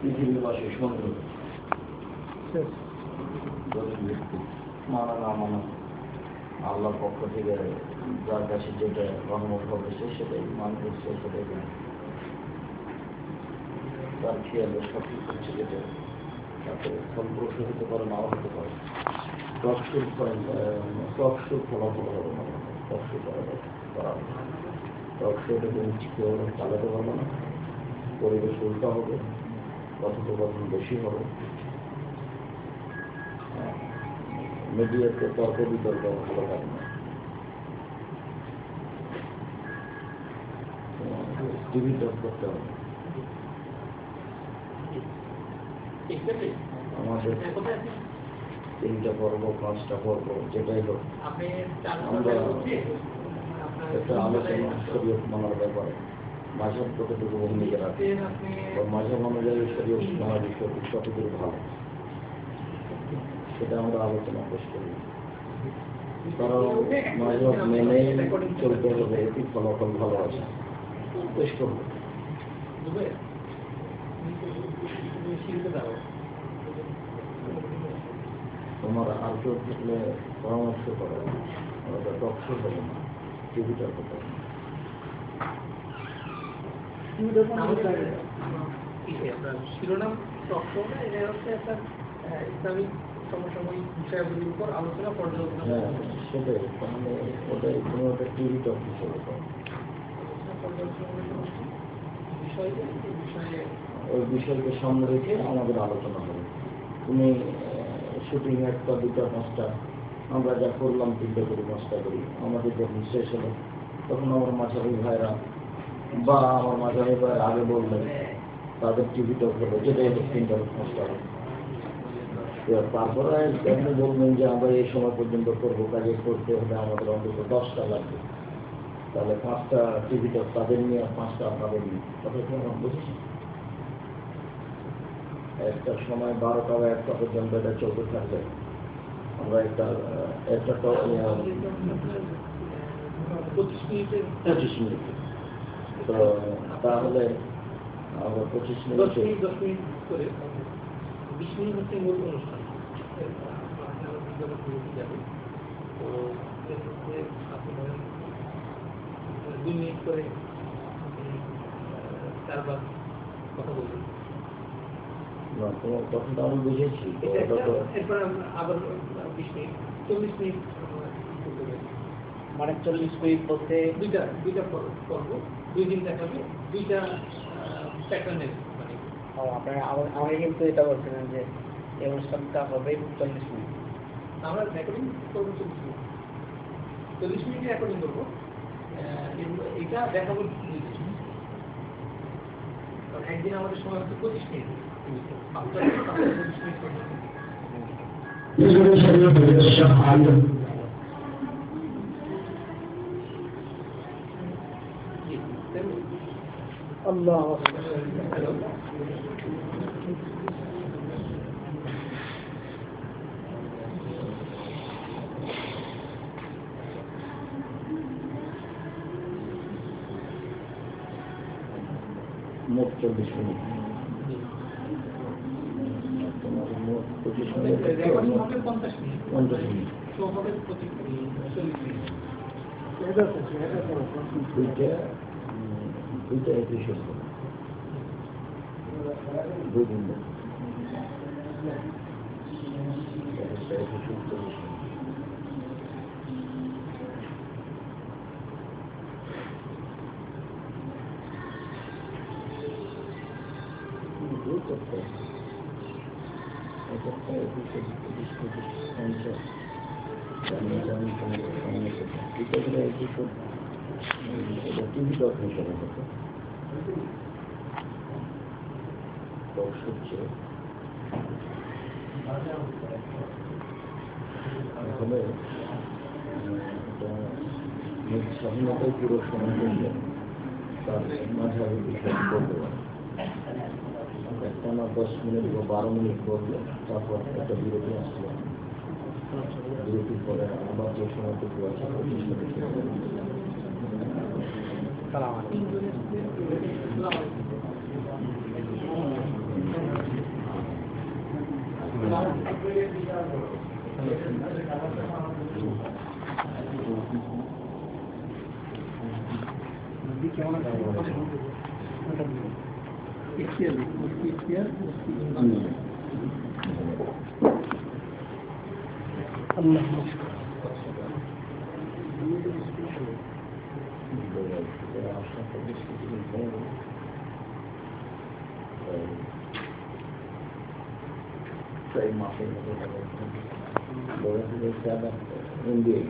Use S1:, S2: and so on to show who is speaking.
S1: পৃথিবীর বাসী সুন্দর মানা না মানা আল্লাহর পক্ষ থেকে যার কাছে যেটা রহমত হবে সেটাই মানুষ সেটাই তার খেয়ালে সব কিছু হচ্ছে যেটা তাতে ফলপ্রসূ হতে পারে নাও হতে পারে টকসুর ফলাফল হবে না টকসু করা টকসু এটাকে কেউ চালাতে পারবে না পরিবেশ উল্টা হবে কথোপকথন বেশি হবে মিডিয়াতে তর্ক বিতর্ক ভালো লাগে না টিভি টক করতে হবে আমাদের 3টা পর্ব 5টা পর্ব যেটাই হোক আমরা একটা আলোচনা শরীয়ত মানার ব্যাপারে মাঝাব কতটুকু ভূমিকা রাখে বা মাঝাব অনুযায়ী শরীয়ত মানার বিষয় কতটুকু ভালো সেটা আমরা আলোচনা পেশ করি কারণ মাঝাব মেনেই চলতে হবে এটি ফলাফল ভালো আছে পেশ করবো তোমার আর কেউ থাকলে পরামর্শ করে ওটা টকশো হবে না টিভিটার কথা
S2: শিরোনাম টকশো না এটা হচ্ছে একটা ইসলামিক সমসাময়িক বিষয়গুলির উপর আলোচনা পর্যালোচনা
S1: সেটাই তাহলে ওটাই তুমি ওটা টিভি টক হিসেবে ওই বিষয়কে সামনে রেখে আমাদের আলোচনা হবে তুমি শুটিং 1টা 2টা 5টা আমরা যা করলাম 3টা করি 5টা করি আমাদের যখন শেষ হলো তখন আমার মাঝারি ভাইরা বা আমার মাঝারি ভাইয়ের আগে বললেন তাদের টিভি টক হলো যেটাই 3টা 5টা তারপরে আপনি বলবেন যে আমরা এই সময় পর্যন্ত করবো কাজে করতে হলে আমাদের অন্তত 10টা লাগবে তাহলে 5টা টিভি টক তাদের নিয়ে 5টা আপনাদের নিয়ে কথা কি আমরা বুঝেছি একটা সময় 12টা বা 1টা পর্যন্ত এটা চলতে থাকলে আমরা একটা 25 মিনিট তো তাহলে আমরা 25 মিনিট
S2: 10 মিনিট করে 20 মিনিট হচ্ছে মূল অনুষ্ঠান তো 2 মিনিট করে 4বার কথা বলবেন
S1: তোমার কথাটা আমি বুঝেছি
S2: এরপর আবার 20 মিনিট 40 মিনিট
S3: মানে 40 মিনিট বলতে
S2: দুইটা পর্ব 2 দিন দেখাবে 2টা প্যাটার্নের মানে
S3: আপনারা আমাকে কিন্তু এটা বলছিলেন যে এই অনুষ্ঠানটা হবে 40 মিনিট
S2: আমরা রেকর্ডিং করবো 40 মিনিটে রেকর্ডিং করবো এটা দেখাবো একদিন আমাদের সময় হচ্ছে 25 মিনিট
S3: আল্লাহ
S1: মোট 40 মিনিট তোমার মোট 25 মিনিট
S2: 50 মিনিট
S1: 50 মিনিট
S2: হবে 40 মিনিট
S1: দুইটা এপিসোড হবে 2 দিন একটা এপিসোড 40 মিনিট টিভি টক হিসাবে হতো টক হচ্ছে আসলে স্বাধীনতায় পুরো সময় করলে তার মাঝারি বিষয় বলতে পারে একটানা 10 মিনিট বা 12 মিনিট করলে তারপর একটা বিরতি আসলো বিরতির পরে আবার যে সময়টুকু আছে
S3: সালাম আলাইকুম
S1: Sei maafin boleh saya India